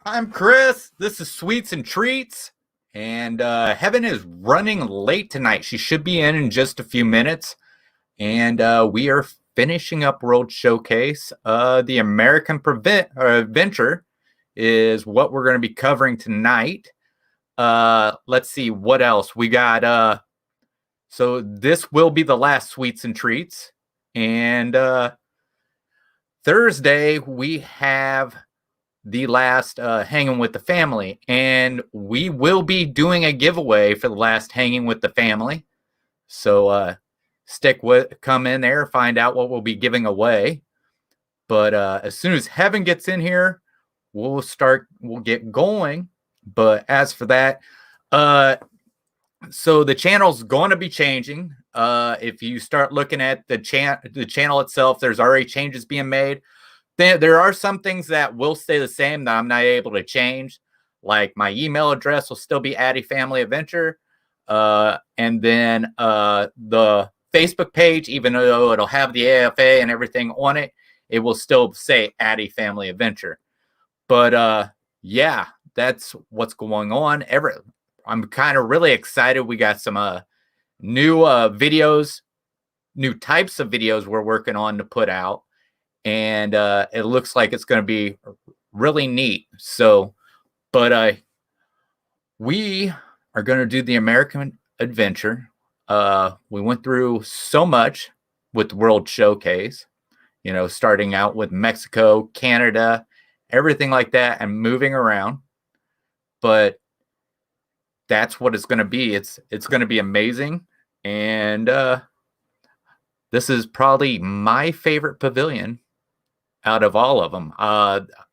I'm Chris. This is Sweets and Treats. And Heaven is running late tonight. She should be in just a few minutes. And we are finishing up World Showcase. The American Adventure is what we're going to be covering tonight. Let's see what else. We got, so this will be the last Sweets and Treats. And Thursday, we have the last Hanging with the Family, and we will be doing a giveaway for the last Hanging with the Family. So come in there, find out what we'll be giving away. But as soon as Heaven gets in here, we'll get going. But as for that, so the channel's going to be changing. If you start looking at the channel itself, there's already changes being made. There are some things that will stay the same that I'm not able to change. Like my email address will still be Addy Family Adventure. And then the Facebook page, even though it'll have the AFA and everything on it, it will still say Addy Family Adventure. But yeah, that's what's going on. I'm kind of really excited. We got some new videos, new types of videos we're working on to put out. And it looks like it's going to be really neat. So, but we are going to do the American Adventure. We went through so much with the World Showcase, starting out with Mexico, Canada, everything like that, and moving around. But that's what it's going to be. It's going to be amazing. And this is probably my favorite pavilion out of all of them.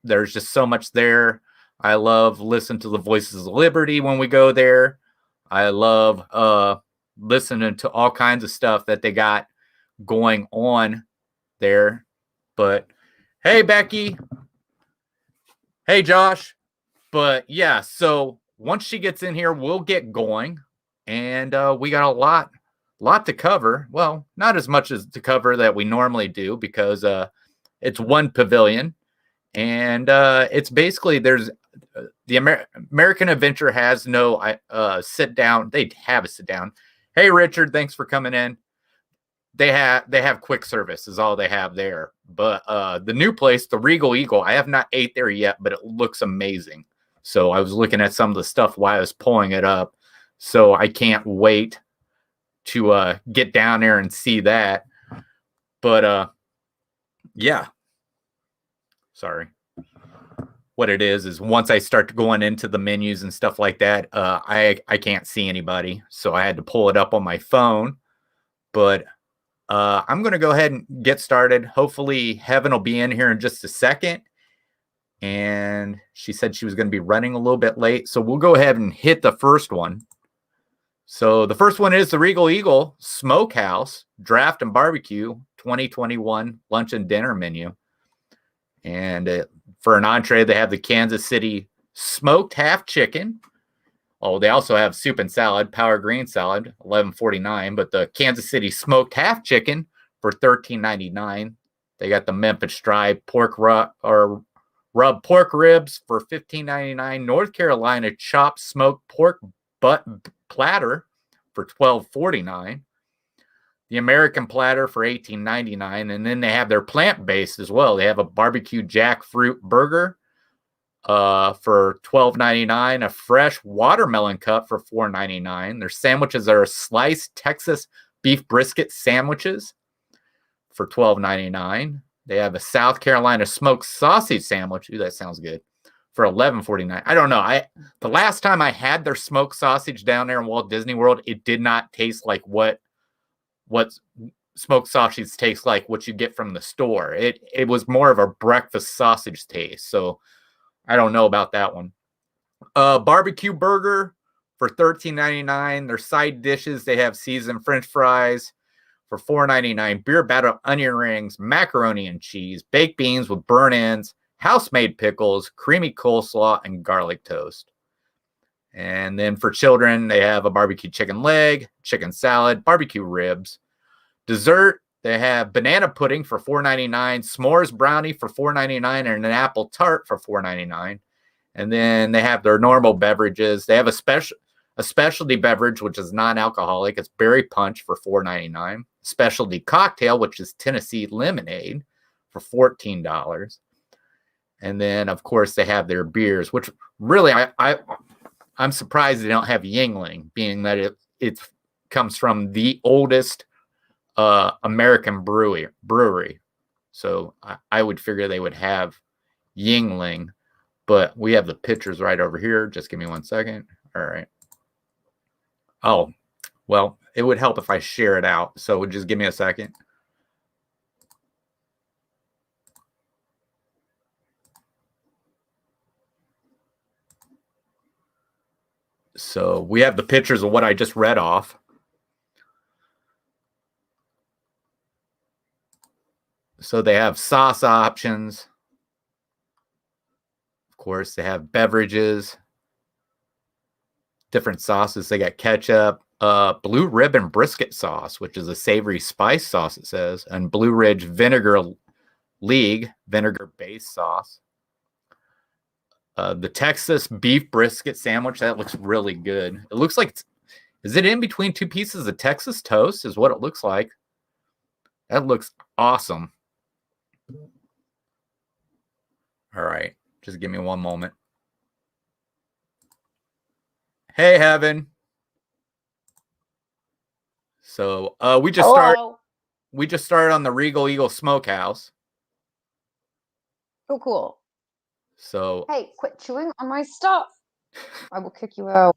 There's just so much there. I love listening to the Voices of Liberty when we go there. I love listening to all kinds of stuff that they got going on there. But hey, Becky. Hey, Josh. But yeah, so once she gets in here, we'll get going. And we got a lot to cover. Well, not as much as to cover that we normally do, because it's one pavilion, and it's basically the American Adventure has no sit down. They have a sit down. Hey, Richard, thanks for coming in. They have quick service is all they have there. But the new place, the Regal Eagle, I have not ate there yet, but it looks amazing. So I was looking at some of the stuff while I was pulling it up. So I can't wait to get down there and see that. But yeah. Sorry. What it is once I start going into the menus and stuff like that, I can't see anybody. So I had to pull it up on my phone. But I'm going to go ahead and get started. Hopefully Heaven will be in here in just a second. And she said she was going to be running a little bit late. So we'll go ahead and hit the first one. So the first one is the Regal Eagle Smokehouse Draft and Barbecue 2021 lunch and dinner menu. And for an entree, they have the Kansas City smoked half chicken. Oh, they also have soup and salad, power green salad, $11.49. But the Kansas City smoked half chicken for $13.99. They got the Memphis dry pork rub pork ribs for $15.99. North Carolina chopped smoked pork butt platter for $12.49. The American platter for $18.99. And then they have their plant-based as well. They have a barbecue jackfruit burger for $12.99. A fresh watermelon cup for $4.99. Their sandwiches are sliced Texas beef brisket sandwiches for $12.99. They have a South Carolina smoked sausage sandwich. Ooh, that sounds good. For $11.49. I don't know. The last time I had their smoked sausage down there in Walt Disney World, it did not taste like what smoked sausage tastes like, what you get from the store. It was more of a breakfast sausage taste. So I don't know about that one. Barbecue burger for $13.99. Their side dishes, they have seasoned French fries for $4.99. Beer battered onion rings, macaroni and cheese, baked beans with burnt ends, house-made pickles, creamy coleslaw, and garlic toast. And then for children, they have a barbecue chicken leg, chicken salad, barbecue ribs. Dessert, they have banana pudding for $4.99, s'mores brownie for $4.99, and an apple tart for $4.99. And then they have their normal beverages. They have a specialty beverage, which is non-alcoholic. It's berry punch for $4.99. Specialty cocktail, which is Tennessee lemonade for $14. And then, of course, they have their beers, which really I'm surprised they don't have Yingling, being that it comes from the oldest American brewery. So I would figure they would have Yingling, but we have the pictures right over here. Just give me 1 second. All right. Oh, well, it would help if I share it out. So just give me a second. So we have the pictures of what I just read off. So they have sauce options. Of course, they have beverages, different sauces. They got ketchup, Blue Ribbon brisket sauce, which is a savory spice sauce, it says, and Blue Ridge Vinegar League vinegar-based sauce. The Texas beef brisket sandwich, that looks really good. It looks like, is it in between two pieces of Texas toast is what it looks like. That looks awesome. All right, just give me one moment. Hey, Heaven. So we just started on the Regal Eagle Smokehouse. Oh, cool. So hey, quit chewing on my stuff. I will kick you out.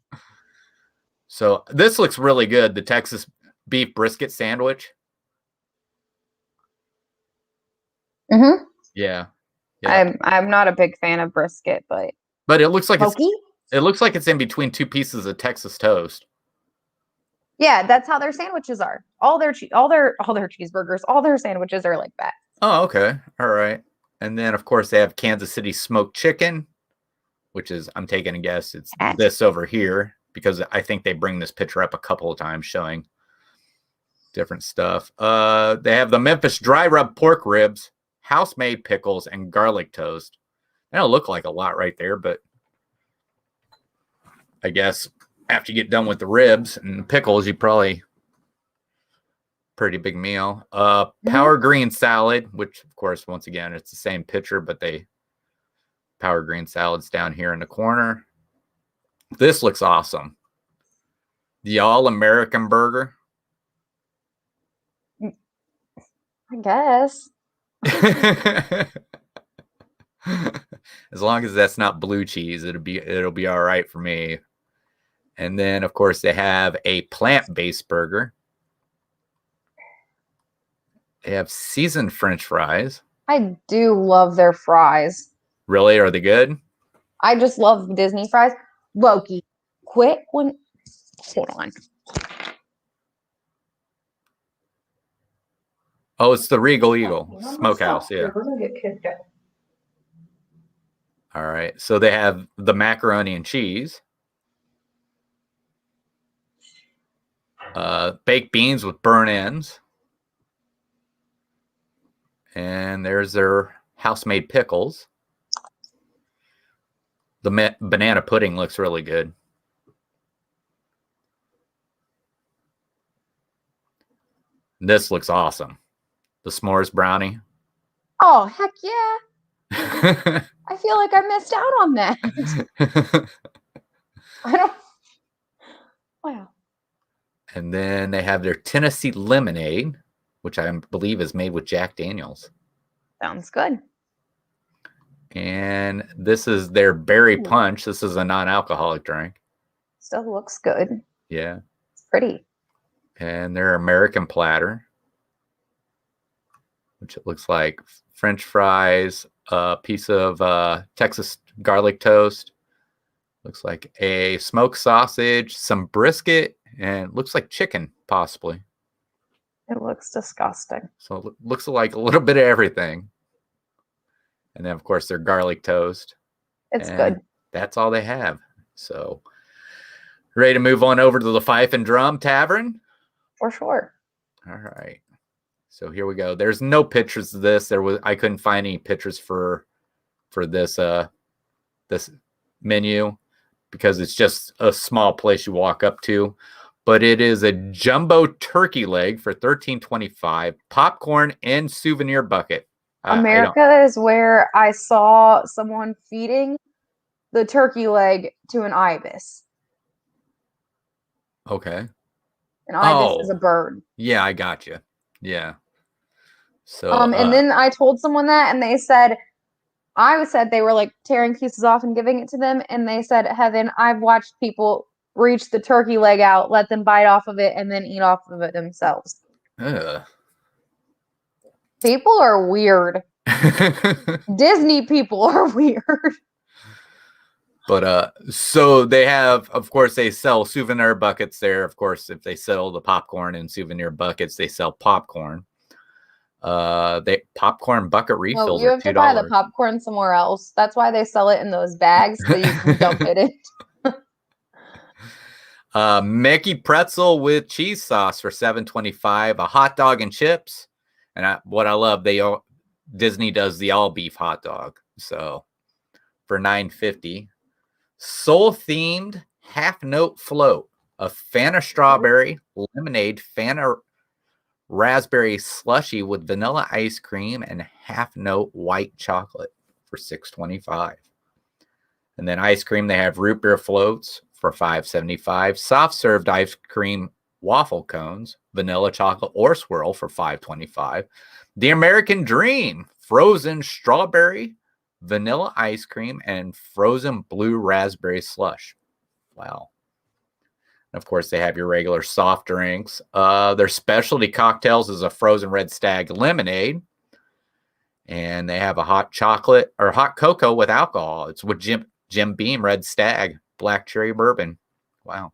So this looks really good. The Texas beef brisket sandwich. Mm-hmm. Yeah. I'm not a big fan of brisket, but it looks like it's in between two pieces of Texas toast. Yeah, that's how their sandwiches are. All their cheeseburgers, all their sandwiches are like that. Oh, okay. All right. And then of course they have Kansas City smoked chicken, which is, I'm taking a guess, it's this over here, because I think they bring this picture up a couple of times showing different stuff. They have the Memphis dry rub pork ribs, house-made pickles, and garlic toast. They don't look like a lot right there, but I guess after you get done with the ribs and pickles, you probably pretty big meal. Power green salad, which of course, once again, it's the same picture, but power green salad's down here in the corner. This looks awesome. The all-American burger. I guess. As long as that's not blue cheese, it'll be all right for me. And then of course they have a plant-based burger. They have seasoned French fries. I do love their fries. Really? Are they good? I just love Disney fries. Loki, hold on. Oh, it's the Regal Eagle Smokehouse. Yeah. We're gonna get kicked out. All right. So they have the macaroni and cheese, baked beans with burnt ends, and there's their house-made pickles. The banana pudding looks really good. This looks awesome. The s'mores brownie. Oh, heck yeah. I feel like I missed out on that. Wow. And then they have their Tennessee lemonade, which I believe is made with Jack Daniels. Sounds good. And this is their berry punch. This is a non-alcoholic drink. Still looks good. Yeah. It's pretty. And their American platter, which it looks like French fries, a piece of Texas garlic toast, looks like a smoked sausage, some brisket, and looks like chicken, possibly. It looks disgusting. So it looks like a little bit of everything. And then, of course, their garlic toast. It's good. That's all they have. So, ready to move on over to the Fife and Drum Tavern? For sure. All right. So here we go. There's no pictures of this. I couldn't find any pictures for this menu because it's just a small place you walk up to. But it is a jumbo turkey leg for $13.25, popcorn and souvenir bucket. I don't. America is where I saw someone feeding the turkey leg to an ibis. Okay. An ibis is a Oh, bird. yeah, I got you. Yeah. So, And then I told someone that, and they said, I said they were like tearing pieces off and giving it to them, and they said, Heaven, I've watched people reach the turkey leg out, let them bite off of it, and then eat off of it themselves. ugh. People are weird. Disney people are weird. But so they have, of course, they sell souvenir buckets there. Of course, if they sell the popcorn in souvenir buckets, they sell popcorn. They popcorn bucket refills Well, you are have to buy the $2. popcorn somewhere else. That's why they sell it in those bags so you can dump it in. Mickey pretzel with cheese sauce for $7.25. A hot dog and chips, and what I love, Disney does the all beef hot dog, so for $9.50. Soul themed half note float, a Fanta strawberry lemonade, Fanta raspberry slushy with vanilla ice cream and half note white chocolate for $6.25. And then ice cream, they have root beer floats for $5.75. Soft served ice cream waffle cones, vanilla chocolate or swirl for $5.25. The American Dream, frozen strawberry, vanilla ice cream, and frozen blue raspberry slush. Wow. And of course, they have your regular soft drinks. Their specialty cocktails is a frozen red stag lemonade. And they have a hot chocolate or hot cocoa with alcohol. It's with Jim Beam Red Stag Black Cherry Bourbon. Wow.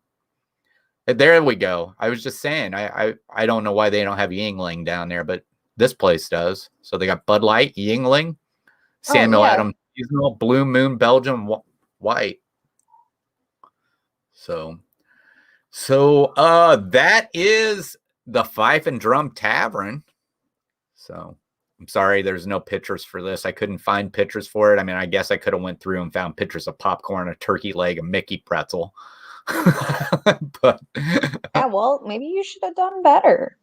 There we go. I was just saying, I don't know why they don't have Yingling down there, but this place does. So they got Bud Light, Yingling, Samuel Adams Seasonal, Blue Moon Belgium White. So that is the Fife and Drum Tavern. So I'm sorry there's no pictures for this. I couldn't find pictures for it. I mean, I guess I could have went through and found pictures of popcorn, a turkey leg, a Mickey pretzel. But Yeah, well, maybe you should have done better.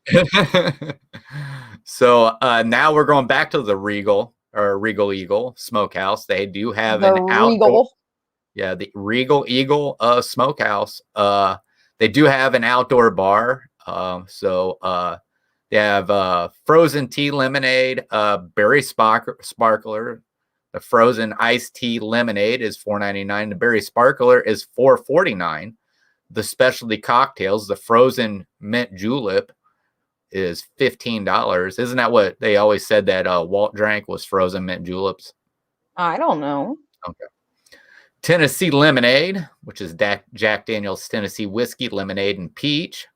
So now we're going back to the Regal or Regal Eagle Smokehouse. They do have The an outdoor. Regal. Yeah, the Regal Eagle Smokehouse. They do have an outdoor bar. They have frozen tea lemonade, berry sparkler. The frozen iced tea lemonade is $4.99. The berry sparkler is $4.49. The specialty cocktails, the frozen mint julep, is $15. Isn't that what they always said that Walt drank was frozen mint juleps? I don't know. Okay. Tennessee lemonade, which is Jack Daniel's Tennessee whiskey lemonade and peach.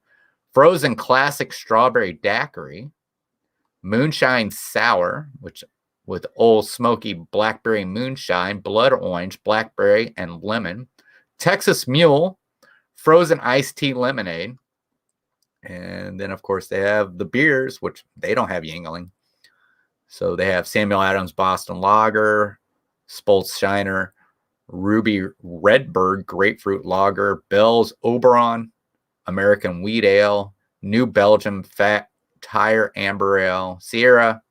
Frozen classic strawberry daiquiri. Moonshine sour, which with Old Smoky blackberry moonshine, blood orange, blackberry, and lemon. Texas mule, frozen iced tea lemonade. And then, of course, they have the beers, which they don't have Yingling. So they have Samuel Adams Boston Lager, Spolz Shiner, Ruby Redbird Grapefruit Lager, Bell's Oberon, American Wheat Ale, New Belgium Fat Tire Amber Ale, Sierra,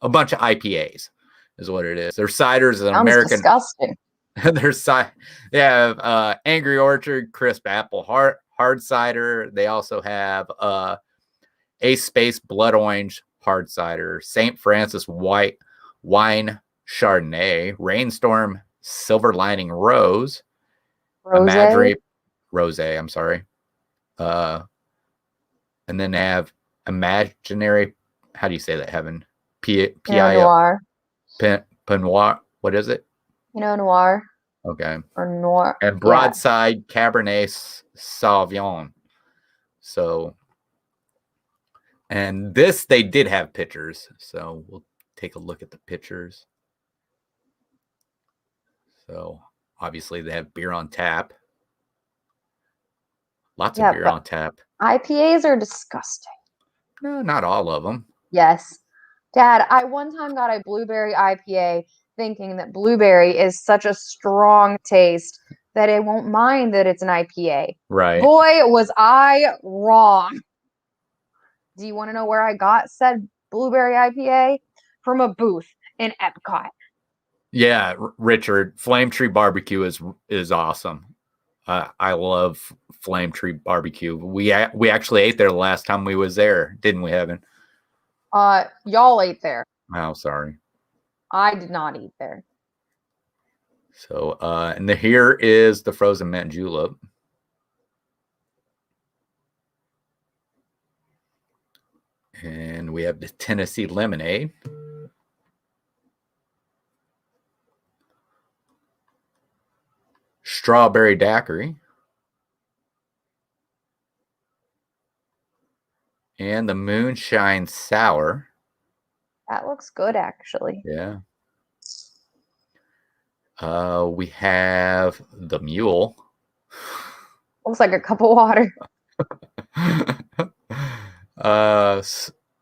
a bunch of IPAs is what it is. Their ciders an American. Disgusting. They have Angry Orchard Crisp Apple hard cider. They also have Ace Space Blood Orange hard cider, St. Francis White Wine Chardonnay, Rainstorm Silver Lining Rose, Imaginary Rose. I'm sorry. And then they have Imaginary. How do you say that, Heaven? Pinot Noir. Pinot Noir. What is it? Pinot Noir. Okay. Or Noir. And Broadside Cabernet Sauvignon. So, and this, they did have pictures. So we'll take a look at the pictures. So obviously they have beer on tap. Lots of beer on tap. IPAs are disgusting. No, not all of them. Yes. Dad, I one time got a blueberry IPA thinking that blueberry is such a strong taste that it won't mind that it's an IPA. Right. Boy, was I wrong. Do you want to know where I got said blueberry IPA? From a booth in Epcot. Yeah, Richard, Flame Tree Barbecue is awesome. I love Flame Tree Barbecue. We actually ate there the last time we was there, didn't we, Evan? Y'all ate there. Oh, sorry. I did not eat there. So, and here is the frozen mint julep. And we have the Tennessee lemonade. Strawberry daiquiri. And the moonshine sour. That looks good, actually. Yeah. We have the mule. Looks like a cup of water.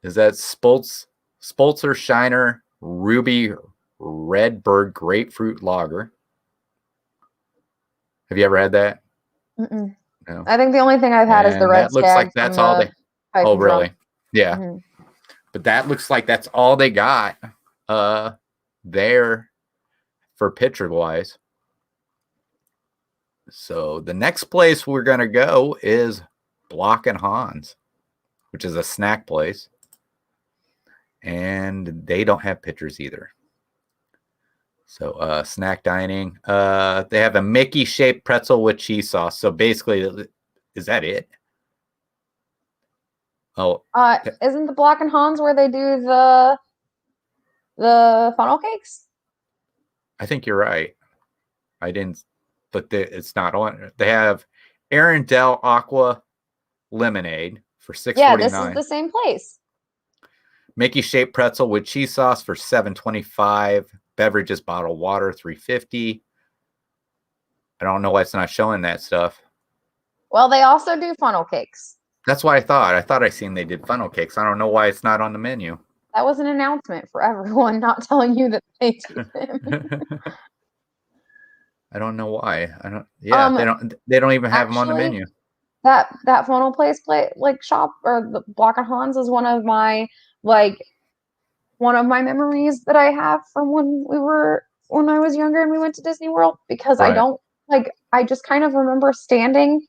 Is that Spolzer Shiner Ruby Redbird Grapefruit Lager? Have you ever had that? Mm-mm. No. I think the only thing I've had is the red that looks stag like that's from all the they. Fife Oh, and Drum. really? Yeah. Mhm. But that looks like that's all they got there for picture wise. So the next place we're gonna go is Block and Hans, which is a snack place. And they don't have pictures either. So snack dining. They have a Mickey shaped pretzel with cheese sauce. So basically, is that it? Oh, isn't the Block and Hans where they do the funnel cakes? I think you're right. I didn't, but it's not on. They have Arendelle Aqua Lemonade for $6.49. Yeah, this is the same place. Mickey shaped pretzel with cheese sauce for $7.25. Beverages bottled water $3.50. I don't know why it's not showing that stuff. Well, they also do funnel cakes. That's what I thought. I thought I seen they did funnel cakes. I don't know why it's not on the menu. That was an announcement for everyone, not telling you that they do them. I don't know why. I don't. Yeah, they don't even have them on the menu. That funnel place like shop or the Block and Hans is one of my memories that I have from when I was younger and we went to Disney World, because Right. I just kind of remember standing.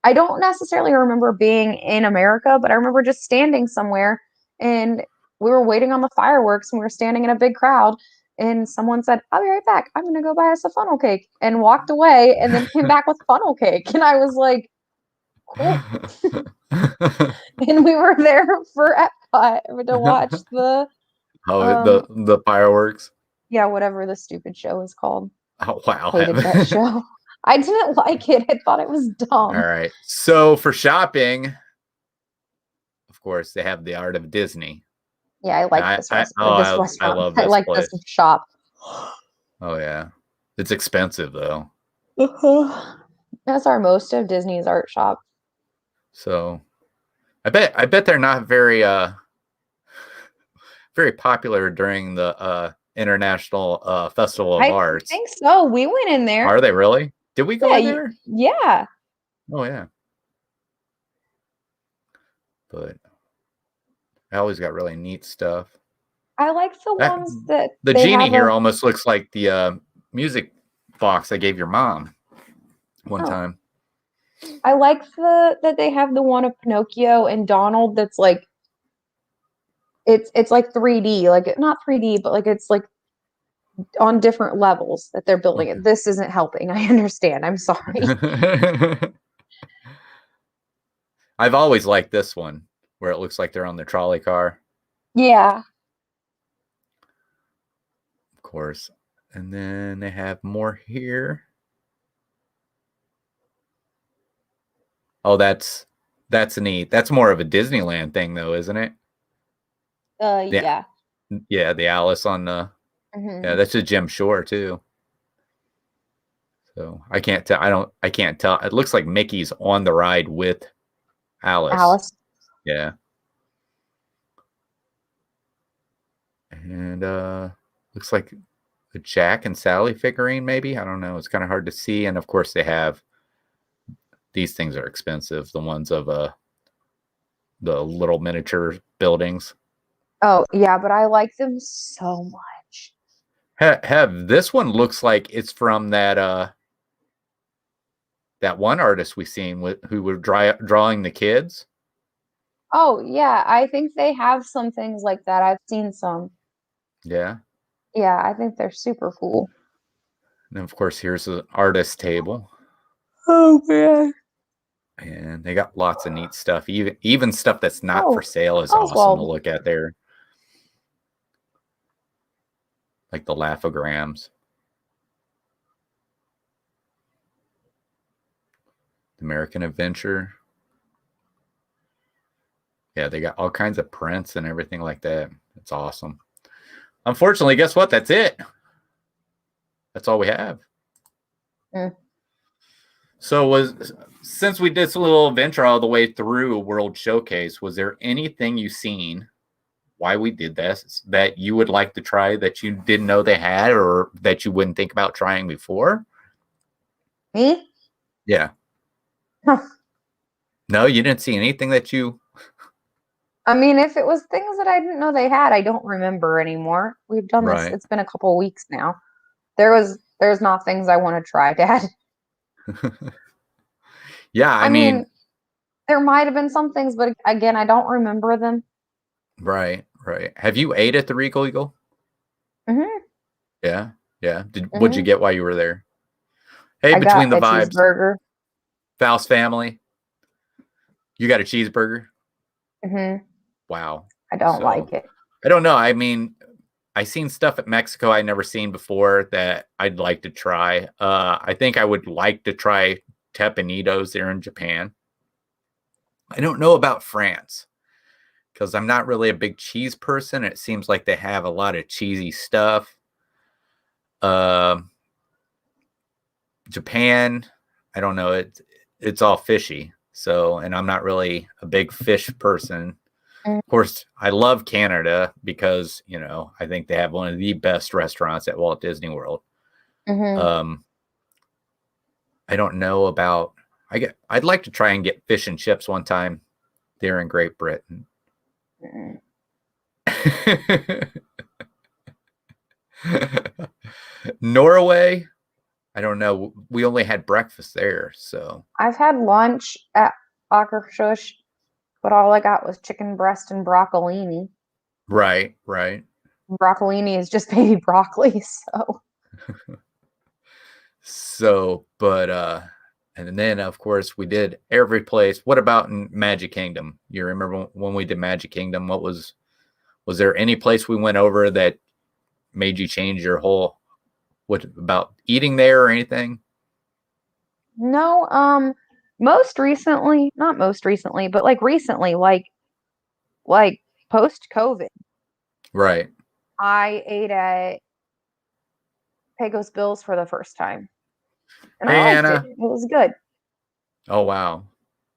I don't necessarily remember being in America, but I remember just standing somewhere and we were waiting on the fireworks and we were standing in a big crowd and someone said, "I'll be right back. I'm going to go buy us a funnel cake," and walked away and then came back with funnel cake. And I was like, cool. And we were there for Epcot to watch the the fireworks. Yeah, whatever the stupid show is called. Oh wow! Hated that show. I didn't like it. I thought it was dumb. All right. So for shopping, of course, they have the Art of Disney. Yeah, I like this restaurant. I love this I like place. this shop. Oh yeah, it's expensive though. That's our most of Disney's art shop. So, I bet they're not very very popular during the International Festival of Arts. I think so. We went in there. Are they really? Did we go in there? Yeah. Oh yeah. But I always got really neat stuff. I like the ones that the genie here almost looks like the music box I gave your mom one time. I like that they have the one of Pinocchio and Donald that's like it's like 3D, like not 3D, but like it's like on different levels that they're building it. This isn't helping. I understand. I'm sorry. I've always liked this one where it looks like they're on the trolley car. Yeah. Of course. And then they have more here. Oh, that's neat. That's more of a Disneyland thing though, isn't it? Yeah. Yeah, the Alice on the yeah, that's a Jim Shore too. So I can't tell. I can't tell. It looks like Mickey's on the ride with Alice. Yeah. And looks like a Jack and Sally figurine, maybe. I don't know. It's kind of hard to see. And of course, they have these things are expensive. The ones of the little miniature buildings. Oh, yeah, but I like them so much. Have this one looks like it's from that one artist we seen who were drawing the kids. Oh, yeah, I think they have some things like that. I've seen some. Yeah. Yeah, I think they're super cool. And of course, here's an artist table. Oh, man. And they got lots of neat stuff. Even stuff that's not for sale is awesome Oswald. to look at there. Like the laugh-o-grams. American Adventure. Yeah, they got all kinds of prints and everything like that. It's awesome. Unfortunately, guess what? That's it. That's all we have. Mm. So since we did some little adventure all the way through World Showcase, was there anything you seen why we did this that you would like to try that you didn't know they had or that you wouldn't think about trying before? Me? Yeah. Huh. No, you didn't see anything that you... I mean, if it was things that I didn't know they had, I don't remember anymore. We've done this. Right. It's been a couple of weeks now. There's not things I want to try, Dad. Yeah, I mean, there might have been some things, but again, I don't remember them. right. Have you ate at the Regal Eagle? Mm-hmm. Yeah. What'd you get while you were there? Hey, I between got the a vibes, cheeseburger. Faust family, you got a cheeseburger? Mm-hmm. Wow. I don't like it. I don't know. I mean, I seen stuff at Mexico I never seen before that I'd like to try. I think I would like to try tepanitos there in Japan. I don't know about France because I'm not really a big cheese person. It seems like they have a lot of cheesy stuff. Japan, I don't know. It's all fishy. So, and I'm not really a big fish person. Of course, I love Canada because, I think they have one of the best restaurants at Walt Disney World. Mm-hmm. I don't know about, I'd like to try and get fish and chips one time there in Great Britain. Norway, I don't know. We only had breakfast there, so. I've had lunch at Akershus, but all I got was chicken breast and broccolini. Right. Broccolini is just baby broccoli, so. And then of course we did every place. What about in Magic Kingdom? You remember when we did Magic Kingdom? Was there any place we went over that made you change your whole, what about eating there or anything? No, not most recently, but like recently, like post COVID. Right. I ate at Pecos Bills for the first time. And Hey, I liked Anna. it. It was good. Oh wow.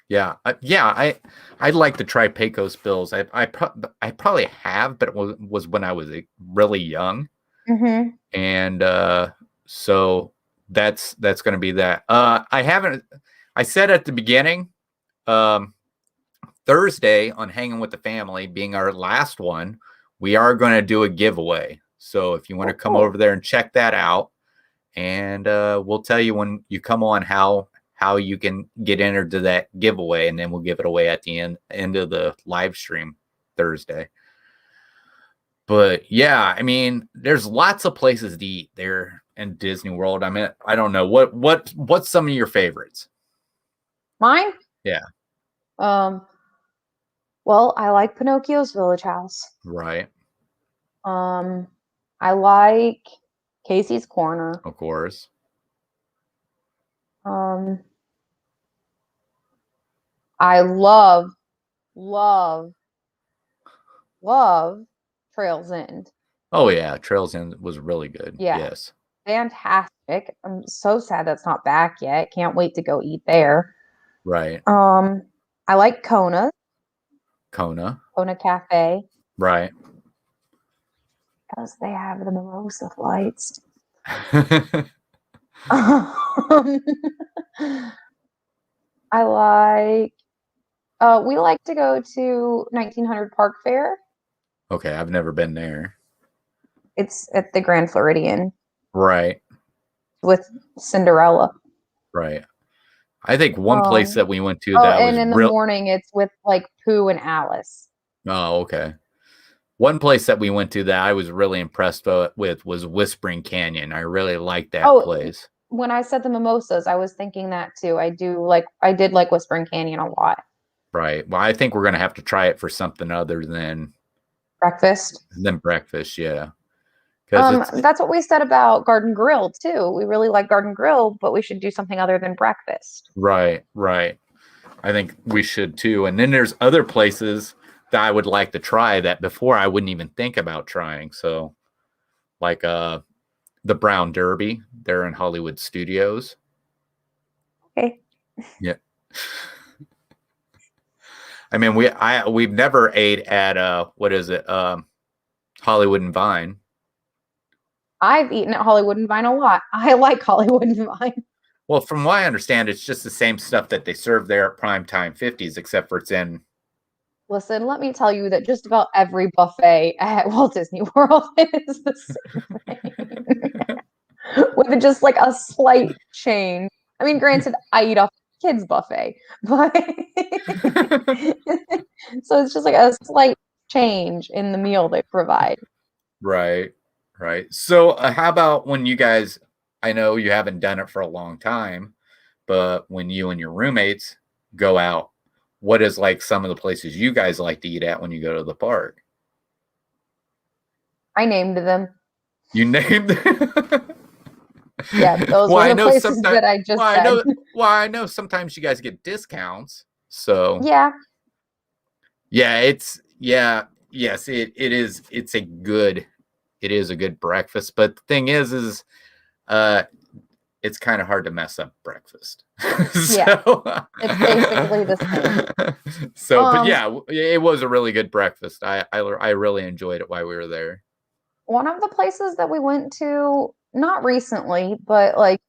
Yeah. I'd like to try Pecos Bills. I probably have, but it was when I was really young. Mm-hmm. And so that's going to be that. I said at the beginning, Thursday on Hanging with the Family being our last one, we are going to do a giveaway. So if you want to come over there and check that out, and we'll tell you when you come on how you can get entered to that giveaway, and then we'll give it away at the end of the live stream Thursday. But yeah, I mean, there's lots of places to eat there in Disney World. I mean, I don't know what's some of your favorites. Mine? Yeah. Well, I like Pinocchio's Village House. Right. I like Casey's Corner. Of course. I love Trails End. Oh yeah, Trails End was really good. Yeah. Yes. Fantastic. I'm so sad that's not back yet. Can't wait to go eat there. Right. I like Kona Cafe. Right. Because they have the Mimosa flights. Um, I like. We like to go to 1900 Park Fair. Okay, I've never been there. It's at the Grand Floridian Right, with Cinderella. right. I think one place Um, that we went to oh, that and was in the real. morning it's with like Pooh and Alice. Oh, okay. One place that we went to that I was really impressed with was Whispering Canyon. I really liked that Oh, place. when I said the mimosas, I was thinking that too. I did like Whispering Canyon a lot. Right. Well, I think we're gonna have to try it for something other Breakfast. than breakfast. Yeah, because it's That's what we said about Garden Grill too. We really like Garden Grill, but we should do something other than breakfast. right, right. I think we should too. And then there's other places that I would like to try that before I wouldn't even think about trying. So, like the Brown Derby, they're in Hollywood Studios. Okay. Yeah. I mean, we've never ate at what is it? Hollywood and Vine. I've eaten at Hollywood and Vine a lot. I like Hollywood and Vine. Well, from what I understand, it's just the same stuff that they serve there at Primetime 50s, except for it's in. Listen, let me tell you that just about every buffet at Walt Disney World is the same thing. With just like a slight change. I mean, granted, I eat off kids' buffet, but so it's just like a slight change in the meal they provide. Right, right. So, how about when you guys? I know you haven't done it for a long time, but when you and your roommates go out, what is like some of the places you guys like to eat at when you go to the park? I named them. You named. Yeah, those Well, were I the know places sometimes. that I Well, just I said. know. Well, I know sometimes you guys get discounts. So Yeah, yeah, it's yeah, yes, it is. It is a good breakfast. But the thing is, uh, it's kind of hard to mess up breakfast. yeah, So, it's basically the same. but Um, yeah, it was a really good breakfast. I really enjoyed it while we were there. one of the places that we went to, not recently, but like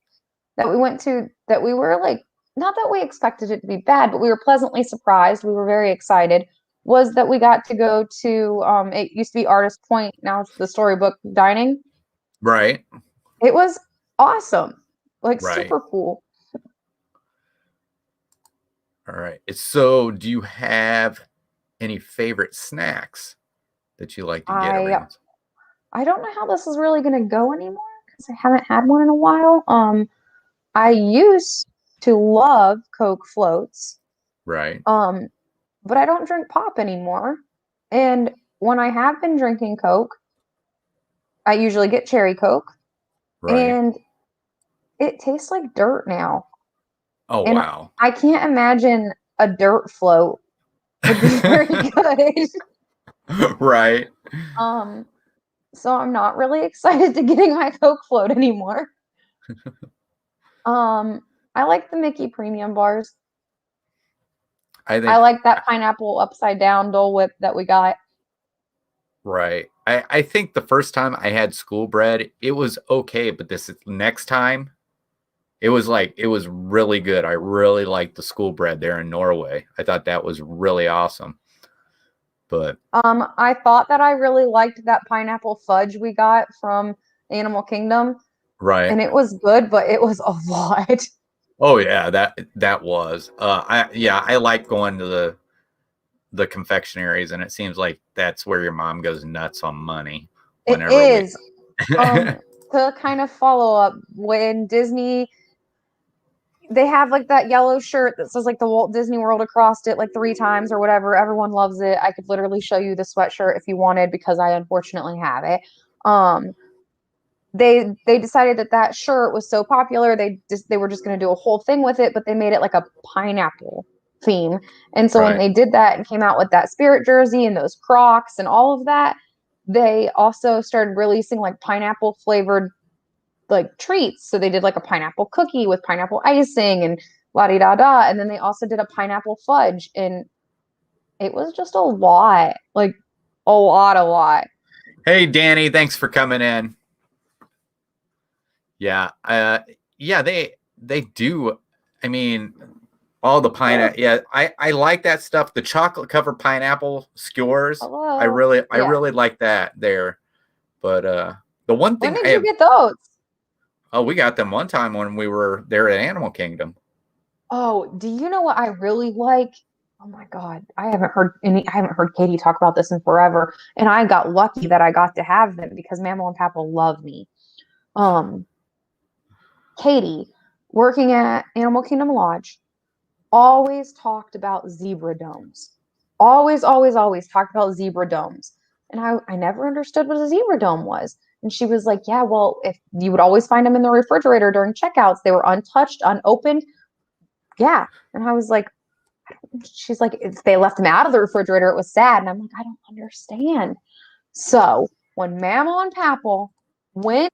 that we went to that we were like not that we expected it to be bad, but we were pleasantly surprised. We were very excited. Was that we got to go to it used to be Artist Point, now it's the Storybook Dining. Right, It was awesome. Like right. super cool. All right. So, do you have any favorite snacks that you like to get I around? I don't know how this is really gonna go anymore because I haven't had one in a while. I used to love Coke floats. Right, Um, but I don't drink pop anymore. And when I have been drinking Coke, I usually get cherry Coke, right. and it tastes like dirt now. Oh, And wow. I can't imagine a dirt float would be very good. Right. Um, so I'm not really excited to getting my Coke float anymore. Um, I like the Mickey premium bars. I I think like that pineapple upside down Dole Whip that we got. right. I think the first time I had school bread, it was okay, but this next time, it was really good. I really liked the school bread there in Norway. I thought that was really awesome. But I thought that I really liked that pineapple fudge we got from Animal Kingdom, right. and it was good, but it was a lot. Oh yeah, that was. I like going to the confectionaries, and it seems like that's where your mom goes nuts on money It whenever we. is. To kind of follow up, when Disney they have like that yellow shirt that says like the Walt Disney World across it like three times or whatever. Everyone loves it. I could literally show you the sweatshirt if you wanted because I unfortunately have it. Um, they decided that that shirt was so popular they were just going to do a whole thing with it, but they made it like a pineapple theme. And so when Right. they did that and came out with that Spirit jersey and those Crocs and all of that, they also started releasing like pineapple flavored like treats. So they did like a pineapple cookie with pineapple icing and la di da da. And then they also did a pineapple fudge, and it was just a lot, like a lot, a lot. Hey, Danny, thanks for coming in. Yeah. Yeah, they do. I mean, all the pineapple. Yeah, I like that stuff. The chocolate covered pineapple skewers. Hello. I Yeah. really like that there. But the one When thing I did you have, get those? oh, we got them one time when we were there at Animal Kingdom. Oh, do you know what I really like? Oh my God. I haven't heard Katie talk about this in forever. And I got lucky that I got to have them because Mammal and Papa love me. Um, Katie, working at Animal Kingdom Lodge, always talked about zebra domes. Always, always, always talked about zebra domes. And I never understood what a zebra dome was. And she was like, yeah, well, if you would always find them in the refrigerator during checkouts, they were untouched, unopened. Yeah. And I was like, she's like, if they left them out of the refrigerator, it was sad. And I'm like, I don't understand. So when Mammal and Papal went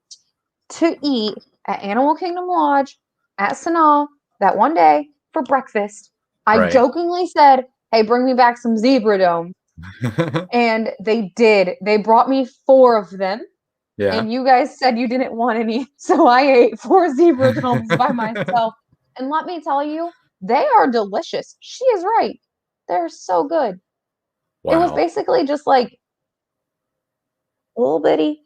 to eat at Animal Kingdom Lodge at Sanaa that one day for breakfast, I Right. jokingly said, hey, bring me back some zebra domes. And they did. They brought me 4 of them. Yeah. And you guys said you didn't want any. So I ate 4 zebra domes by myself. And let me tell you, they are delicious. She is right. They're so good. It was Wow. basically just like a little bitty,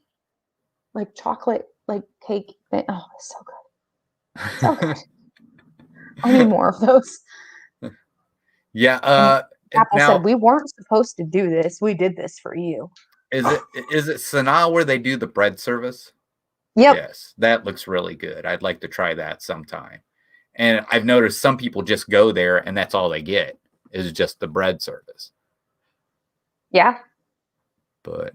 like chocolate, like cake. Oh, it's so good. So good. I need more of those. Yeah. And Apple said, Now we weren't supposed to do this. We did this for you. is it Sanaa where they do the bread service? Yep. Yes, that looks really good. I'd like to try that sometime. And I've noticed some people just go there and that's all they get is just the bread service. Yeah. But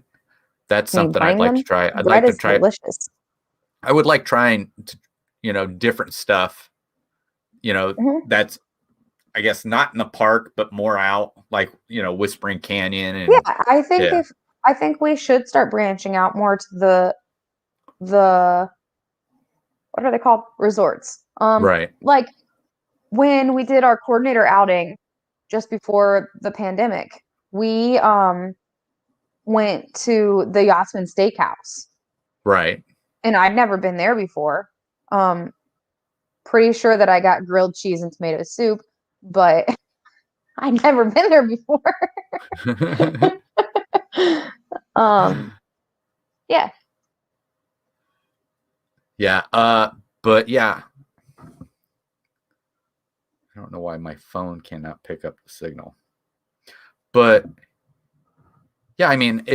that's Me something I'd blame like to them. try. I'd Bread like to is try. delicious. I would like trying to, different stuff, Mhm. that's, I guess, not in the park, but more out, like, Whispering Canyon Yeah, and yeah, I think we should start branching out more to the what are they called? Resorts. right, Like when we did our coordinator outing just before the pandemic, we went to the Yachtsman Steakhouse, right. and I'd never been there before. Um, pretty sure that I got grilled cheese and tomato soup, but I'd never been there before. um, yeah. Yeah, but yeah, I don't know why my phone cannot pick up the signal. But yeah, I mean,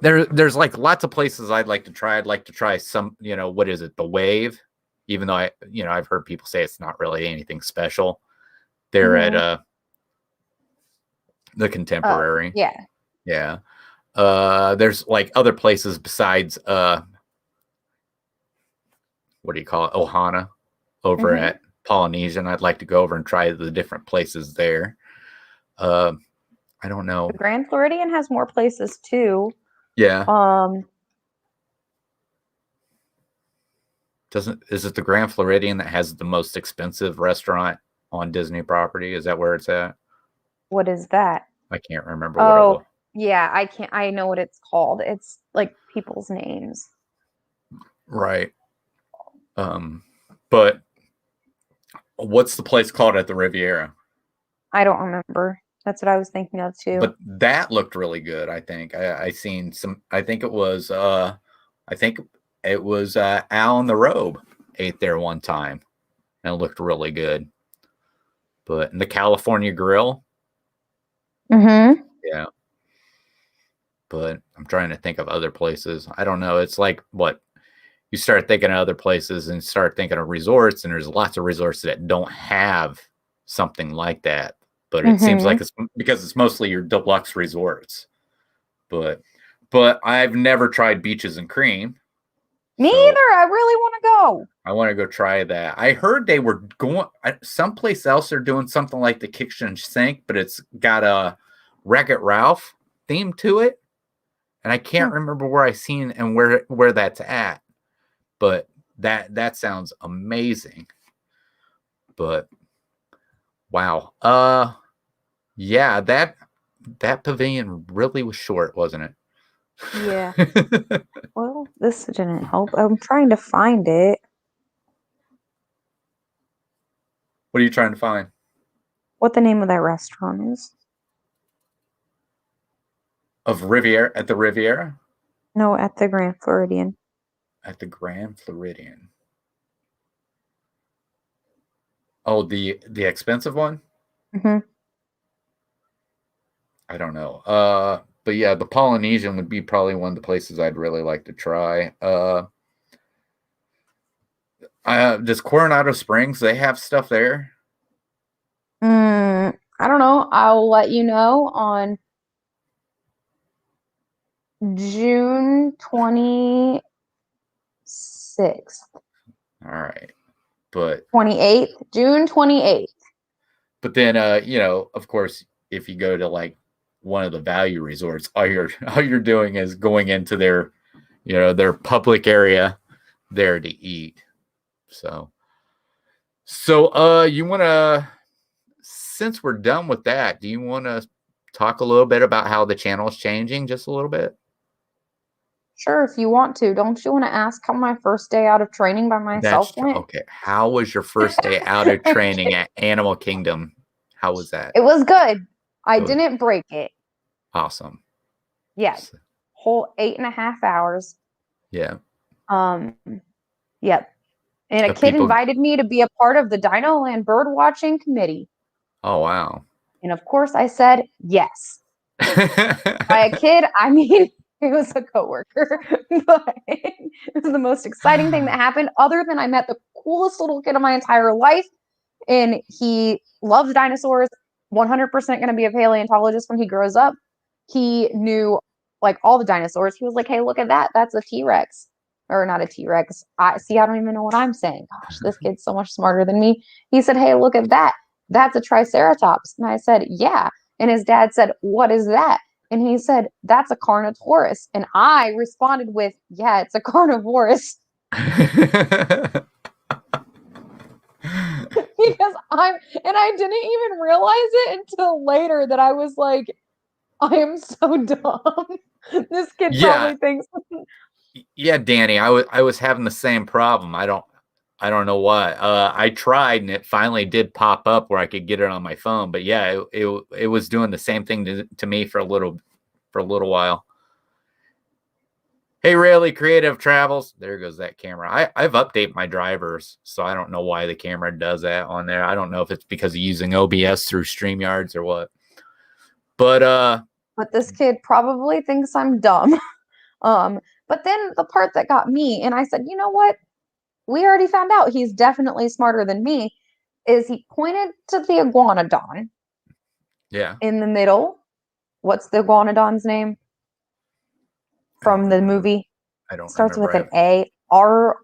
there's like lots of places I'd like to try. I'd like to try some, what is it, the Wave, even though I've heard people say it's not really anything special. They're at Mhm. the Oh, Contemporary. yeah. Yeah. There's like other places besides what do you call it? Ohana over Hmm. at Polynesian. I'd like to go over and try the different places there. Uh, I don't The know. Grand Floridian has more places too. Yeah. Um, Doesn't is it the Grand Floridian that has the most expensive restaurant on Disney property? Is that where it's at? what is that? I can't remember what it Oh, was. yeah, I can't, I know what it's called. It's like people's names. Right. Um, but what's the place called at the Riviera? I don't remember. That's what I was thinking of too. But that looked really good. I think I seen some. I think it was Al and the Robe ate there one time and it looked really good. But in the California Grill, Mm-hmm. yeah. But I'm trying to think of other places. I don't know. It's like what you start thinking of other places and start thinking of resorts, and there's lots of resorts that don't have something like that. But it seems Mm-hmm. like it's because it's mostly your deluxe resorts. But but I've never tried Beaches and Cream, Me so either. I really want to go. I want to go try that. I heard they were going someplace else. They're doing something like the Kitchen Sink, but it's got a Wreck-It Ralph theme to it, and I can't Hmm. remember where I seen and where that's at. But that sounds amazing. But wow, yeah, that pavilion really was short, wasn't it? Yeah. Well, this didn't help. I'm trying to find it. What are you trying to find? What the name of that restaurant is? Of Riviera at the Riviera? No, at the Grand Floridian. At the Grand Floridian. Oh, the expensive one? Hmm. I don't know. But yeah, the Polynesian would be probably one of the places I'd really like to try. Does Coronado Springs, they have stuff there? I don't know. I'll let you know on June 26th, All right. But 28th, June 28th. then of course, if you go to like one of the value resorts, all you're doing is going into their public area there to eat. So you want to, since we're done with that, do you want to talk a little bit about how the channel is changing just a little bit? Sure, if you want to. Don't you want to ask how my first day out of training by myself That's went? okay. How was your first day out of training at Animal Kingdom? How was that? It was good. I It was didn't break it. awesome. Yeah, whole 8.5 hours. Yeah. Yep. And a The kid people. invited me to be a part of the Dino Land bird watching committee. Oh wow. And of course I said yes. By a kid, I mean it was a coworker. But it was the most exciting thing that happened, other than I met the coolest little kid of my entire life. And he loves dinosaurs, 100% going to be a paleontologist when he grows up. He knew like all the dinosaurs. He was like, hey, look at that. That's a T-Rex. Or not a T-Rex. I don't even know what I'm saying. Gosh, this kid's so much smarter than me. He said, hey, look at that. That's a Triceratops. And I said, yeah. And his dad said, what is that? And he said, that's a Carnotaurus. And I responded with, yeah, it's a carnivorous. Because I didn't even realize it until later that I was like, I am so dumb. This kid Yeah. probably thinks. Yeah, Danny, I was having the same problem. I don't know why. I tried and it finally did pop up where I could get it on my phone. But yeah, it was doing the same thing to me for a little while. Hey, really creative travels. There goes that camera. I've updated my drivers, so I don't know why the camera does that on there. I don't know if it's because of using OBS through StreamYards or what. But But this kid probably thinks I'm dumb. But then the part that got me, and I said, you know what? We already found out he's definitely smarter than me. Is he pointed to the iguanodon yeah, in the middle? What's the iguanodon's name I don't from the remember. movie? I don't Starts with an remember. A. Arlo,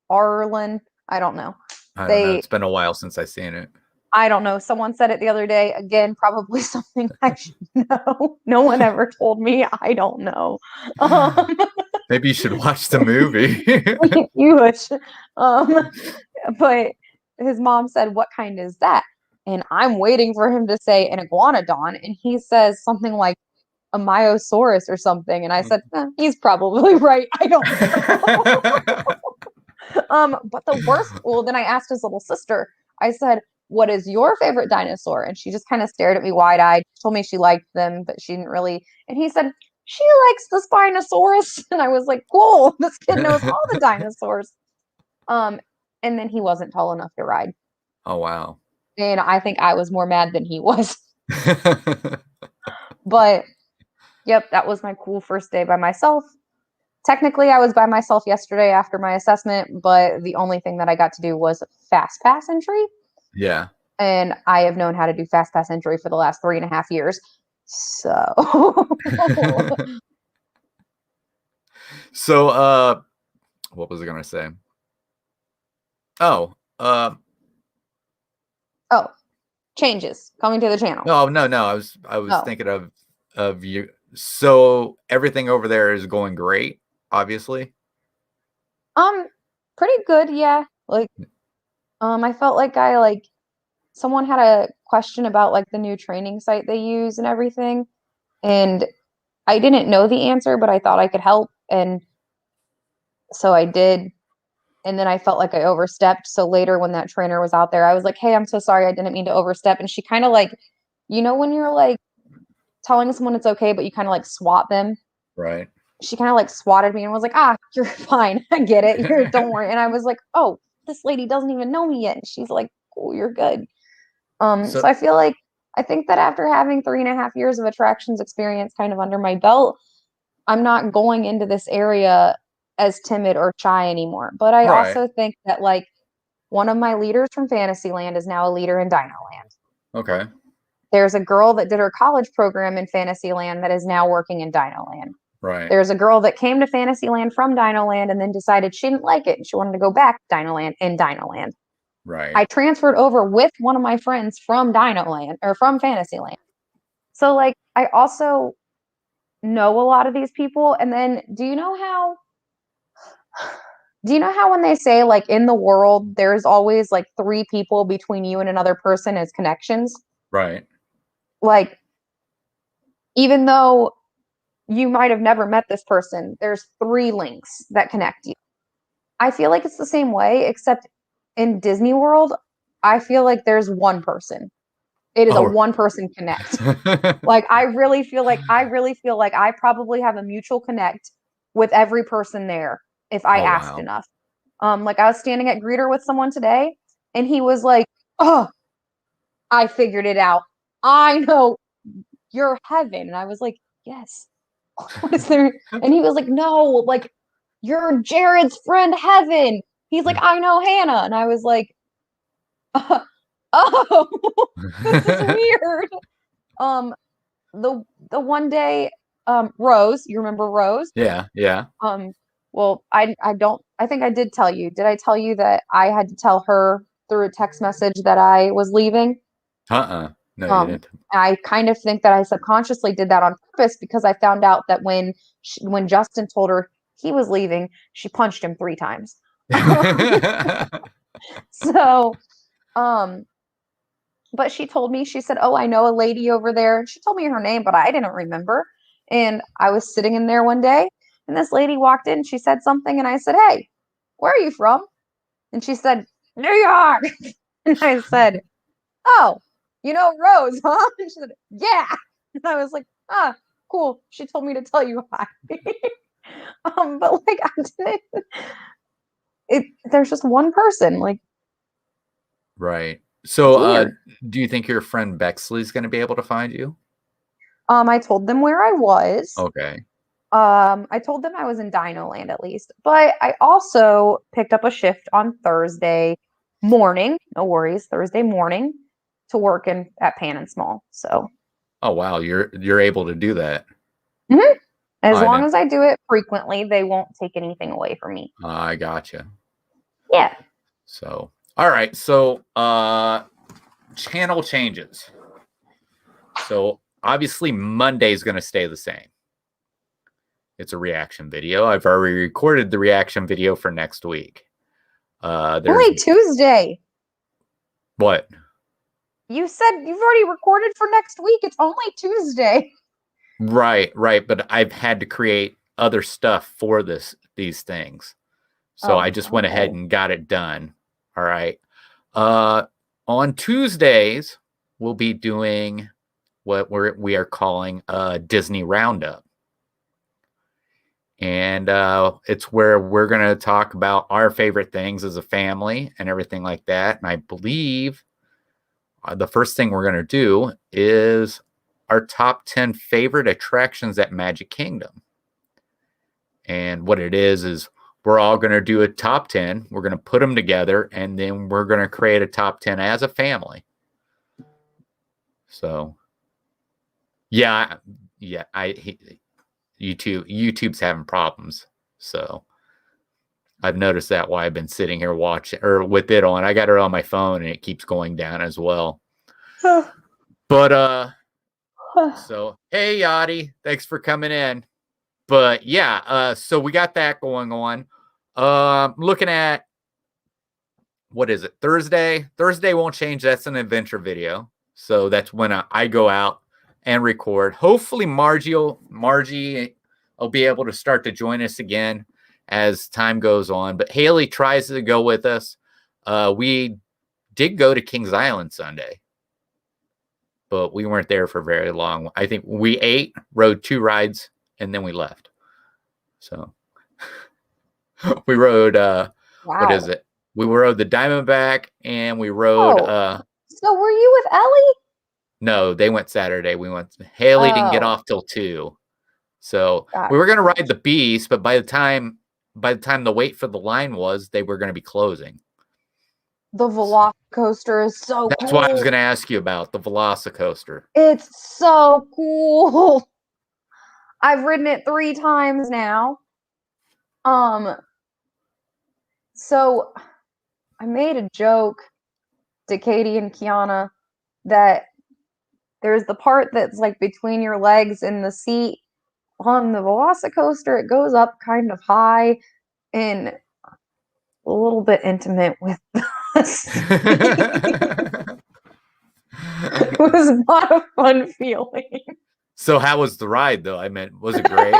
Arlen. I don't know. I don't know. They It's been a while since I've seen it. I don't know. Someone said it the other day. Again, probably something I should know. No one ever told me. I don't know. Um, Maybe you should watch the movie. you should. But his mom said, "What kind is that?" And I'm waiting for him to say an iguanodon, and he says something like a myosaurus or something. And I said, he's probably right. I don't know. But the worst, well, then I asked his little sister, I said, what is your favorite dinosaur? And she just kind of stared at me wide eyed, told me she liked them, but she didn't really. And he said, she likes the Spinosaurus. And I was like, cool, this kid knows all the dinosaurs. Um, and then he wasn't tall enough to ride. Oh, wow. And I think I was more mad than he was. But yep, that was my cool first day by myself. Technically, I was by myself yesterday after my assessment, but the only thing that I got to do was fast pass entry. Yeah. And I have known how to do fast pass entry for the last 3.5 years. So So, what was I gonna say? Oh, oh, changes coming to the channel. no. I was thinking of you. So everything over there is going great, obviously. Pretty good, yeah. Like, I felt like someone had a question about like the new training site they use and everything. And I didn't know the answer, but I thought I could help, and so I did. And then I felt like I overstepped. So later when that trainer was out there, I was like, "Hey, I'm so sorry. I didn't mean to overstep." And she kind of like, when you're like telling someone it's okay, but you kind of like swat them. Right. She kind of like swatted me and was like, "Ah, you're fine. I get it. Don't worry." And I was like, "Oh, this lady doesn't even know me yet." And she's like, "Cool, you're good." So So I think that after having 3.5 years of attractions experience kind of under my belt, I'm not going into this area as timid or shy anymore. But I right. also think that like one of my leaders from Fantasyland is now a leader in Dinoland. Okay. There's a girl that did her college program in Fantasyland that is now working in Dinoland. Right. There's a girl that came to Fantasyland from Dinoland and then decided she didn't like it and she wanted to go back to Dinoland in Dinoland. Right. I transferred over with one of my friends from Dinoland or from Fantasyland. So like I also know a lot of these people. And then do you know how when they say like in the world there's always like three people between you and another person as connections? Right. Like even though you might have never met this person, there's three links that connect you. I feel like it's the same way, except in Disney World, I feel like there's one person. It is a Oh. one person connect. Like I really feel like I probably have a mutual connect with every person there if I Oh asked wow. enough. Like I was standing at greeter with someone today and he was like, "Oh, I figured it out. I know you're heaven." And I was like, "Yes." Was there and he was like, "No, like you're Jared's friend Heaven." He's like, "I know Hannah." And I was like, "Oh, this is weird." Um, the one day, Rose, you remember Rose? Yeah. Yeah. Um, well, I think I did tell you. Did I tell you that I had to tell her through a text message that I was leaving? No, you Um, didn't. I kind of think that I subconsciously did that on purpose because I found out that when Justin told her he was leaving, she punched him 3 times. So, um, but she told me, she said, "Oh, I know a lady over there." And she told me her name, but I didn't remember. And I was sitting in there one day, and this lady walked in. She said something, and I said, "Hey, where are you from?" And she said, "New York." And I said, "Oh, you know Rose, huh?" And she said, "Yeah." And I was like, "Ah, cool. She told me to tell you hi." But like I didn't there's just one person. Like, Right. it's So, weird. do you think your friend Bexley's going to be able to find you? I told them where I was. Okay. I told them I was in Dino Land at least, but I also picked up a shift on Thursday morning. No worries, Thursday morning to work in at Pan and Small. So, Oh wow, you're able to do that. mhm. As I long didn't. as I do it frequently, they won't take anything away from me. I gotcha. Yeah. So, all right. So, channel changes. So obviously Monday's going to stay the same. It's a reaction video. I've already recorded the reaction video for next week. There's Only Tuesday. what? You said you've already recorded for next week. It's only Tuesday. Right. But I've had to create other stuff for these things. So I Oh, just went ahead okay. and got it done. All right. Uh, on Tuesdays, we'll be doing what we are calling a Disney Roundup. And it's where we're going to talk about our favorite things as a family and everything like that. And I believe the first thing we're going to do is our top 10 favorite attractions at Magic Kingdom. And what it is we're all going to do a top 10. We're going to put them together, and then we're going to create a top 10 as a family. So, yeah, YouTube's having problems. So I've noticed that why I've been sitting here watching or with it on. I got it on my phone and it keeps going down as well. But so hey Yachty, thanks for coming in. But yeah, so we got that going on. Looking at what is it? Thursday. Thursday won't change. That's an adventure video. So that's when I go out and record. Hopefully Margie will be able to start to join us again as time goes on. But Haley tries to go with us. We did go to Kings Island Sunday, but we weren't there for very long. I think we ate, rode 2 rides, and then we left. So we rode, Wow. what is it? We rode the Diamondback, and we rode. So were you with Ellie? No, they went Saturday. Haley didn't get off till 2. So we were going to ride the Beast, but by the time the wait for the line was, they were going to be closing. The Velocicoaster is so cool. That's what I was going to ask you about, the Velocicoaster. It's so cool. I've ridden it 3 times now. So I made a joke to Katie and Kiana that there's the part that's like between your legs and the seat. On the Velocicoaster, it goes up kind of high and a little bit intimate with us. It was not a fun feeling. So how was the ride, though? I meant, was it great?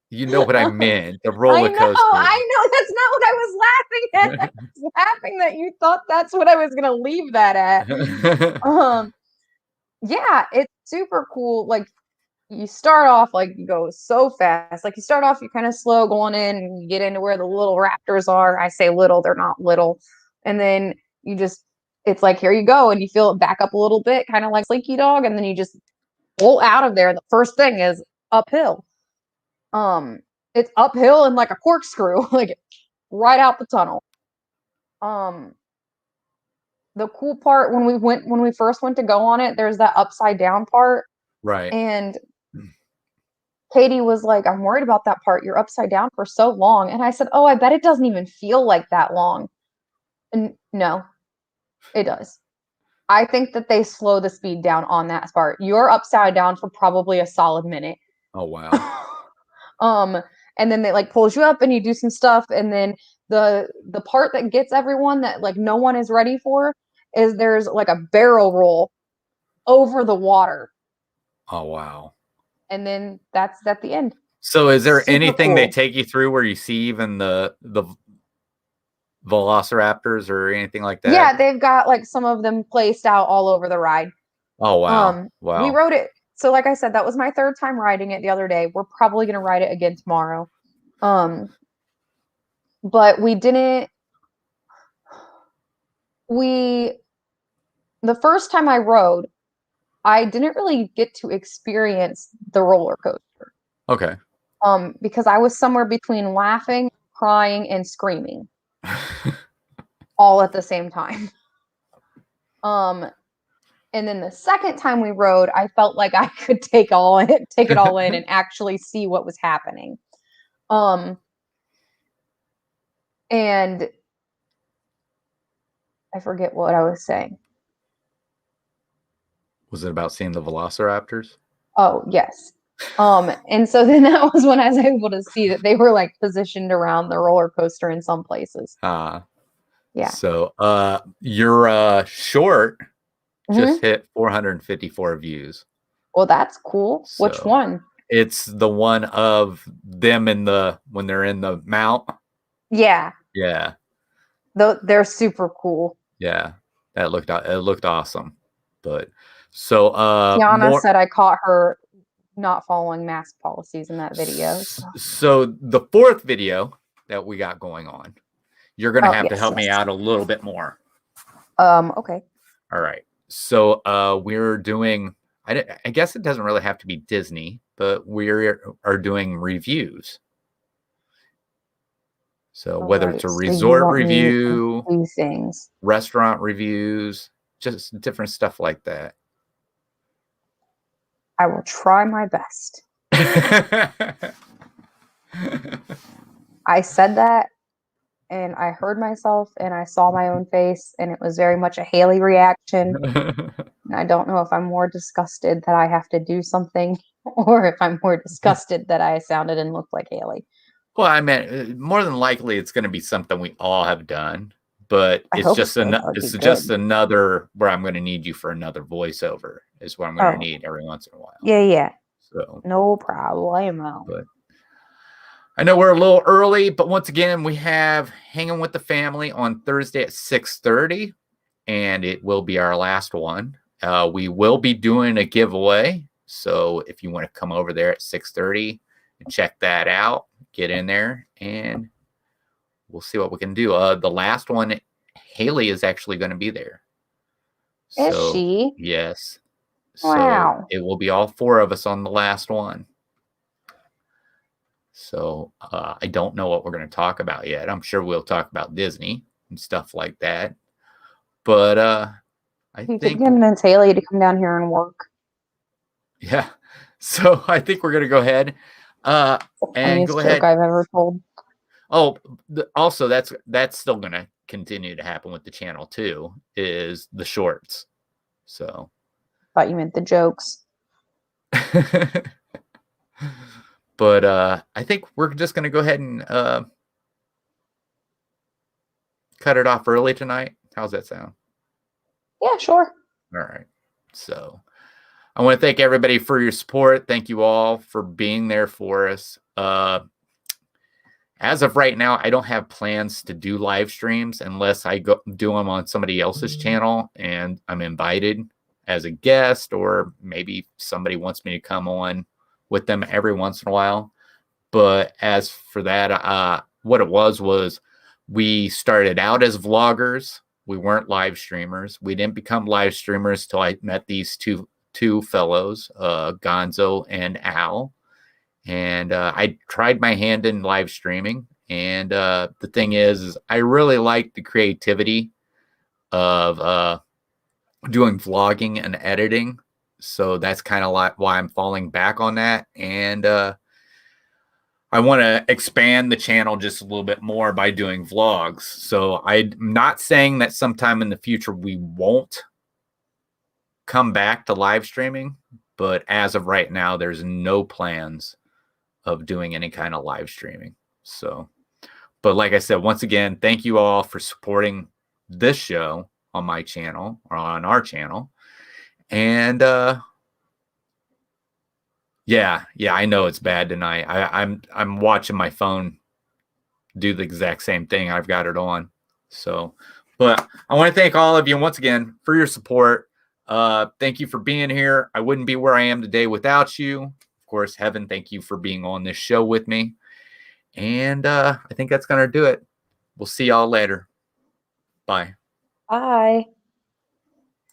You know what I meant. The roller coaster. I know. That's not what I was laughing at. I was laughing that you thought that's what I was going to leave that at. Yeah, it's super cool. Like, you start off, like, you go so fast. Like, you start off, you're kind of slow going in, and you get into where the little raptors are. I say little, they're not little. And then it's like, here you go. And you feel it back up a little bit, kind of like Slinky Dog. And then you just bolt out of there. And the first thing is uphill. It's uphill and like a corkscrew, like right out the tunnel. The cool part when we first went to go on it, there's that upside down part. Right. And Katie was like, I'm worried about that part. You're upside down for so long. And I said, oh, I bet it doesn't even feel like that long. And no, it does. I think that they slow the speed down on that part. You're upside down for probably a solid minute. Oh, wow. And then they like pulls you up and you do some stuff. And then the part that gets everyone that like no one is ready for is there's like a barrel roll over the water. Oh, wow. And then that's at the end. So is there anything they take you through where you see even the Velociraptors or anything like that? Yeah, they've got like some of them placed out all over the ride. Oh, wow. Wow. We rode it. So like I said, that was my 3rd time riding it the other day. We're probably going to ride it again tomorrow. But we didn't. The first time I rode, I didn't really get to experience the roller coaster. Okay. Because I was somewhere between laughing, crying, and screaming, all at the same time. And then the second time we rode, I felt like I could take it all in and actually see what was happening. And I forget what I was saying. Was it about seeing the Velociraptors? Oh, yes. And so then that was when I was able to see that they were like positioned around the roller coaster in some places. Yeah. So your short just hit 454 views. Well, that's cool. So, which one? It's the one of them when they're in the mount. Yeah. Yeah. They're super cool. Yeah. It looked awesome. But so Tiana said I caught her not following mask policies in that video. So the 4th video that we got going on, you're gonna have to help me out a little bit more. Okay. All right. So we're doing, I guess it doesn't really have to be Disney, but we are doing reviews. So whether it's a resort review, things, restaurant reviews, just different stuff like that. I will try my best. I said that and I heard myself and I saw my own face and it was very much a Haley reaction. And I don't know if I'm more disgusted that I have to do something or if I'm more disgusted that I sounded and looked like Haley. Well, I meant more than likely it's going to be something we all have done, but I it's hope just so. That would be it's just good. another where I'm going to need you for another voiceover is what I'm going to Oh, need every once in a while. yeah. So, No problemo. but I know we're a little early, but once again, we have Hanging with the Family on Thursday at 6:30, and it will be our last one. We will be doing a giveaway, so if you want to come over there at 6:30 and check that out, get in there, and we'll see what we can do. The last one, Haley is actually going to be there. Is So, she? yes. So Wow. it will be all four of us on the last one. So I don't know what we're going to talk about yet. I'm sure we'll talk about Disney and stuff like that. But I You could think, convince Haley to come down here and work. yeah. So I think we're going to go ahead The and funniest go joke ahead. I've ever told. Oh, also that's still going to continue to happen with the channel too, is the shorts. So. Thought you meant the jokes. But I think we're just going to go ahead and cut it off early tonight. How's that sound? Yeah, sure. All right. So I want to thank everybody for your support. Thank you all for being there for us. As of right now, I don't have plans to do live streams unless I go do them on somebody else's channel and I'm invited as a guest, or maybe somebody wants me to come on with them every once in a while. But as for that, what it was we started out as vloggers. We weren't live streamers. We didn't become live streamers till I met these two fellows, Gonzo and Al. And I tried my hand in live streaming. And the thing is I really like the creativity of doing vlogging and editing. So that's kind of like why I'm falling back on that. And I want to expand the channel just a little bit more by doing vlogs. So I'm not saying that sometime in the future we won't come back to live streaming, but as of right now, there's no plans of doing any kind of live streaming. So, but like I said, once again, thank you all for supporting this show on my channel or on our channel. And yeah, I know it's bad tonight. I'm watching my phone do the exact same thing. I've got it on. So, but I want to thank all of you once again for your support. Thank you for being here. I wouldn't be where I am today without you. Of course, Heaven, thank you for being on this show with me. And I think that's going to do it. We'll see y'all later. Bye. Bye.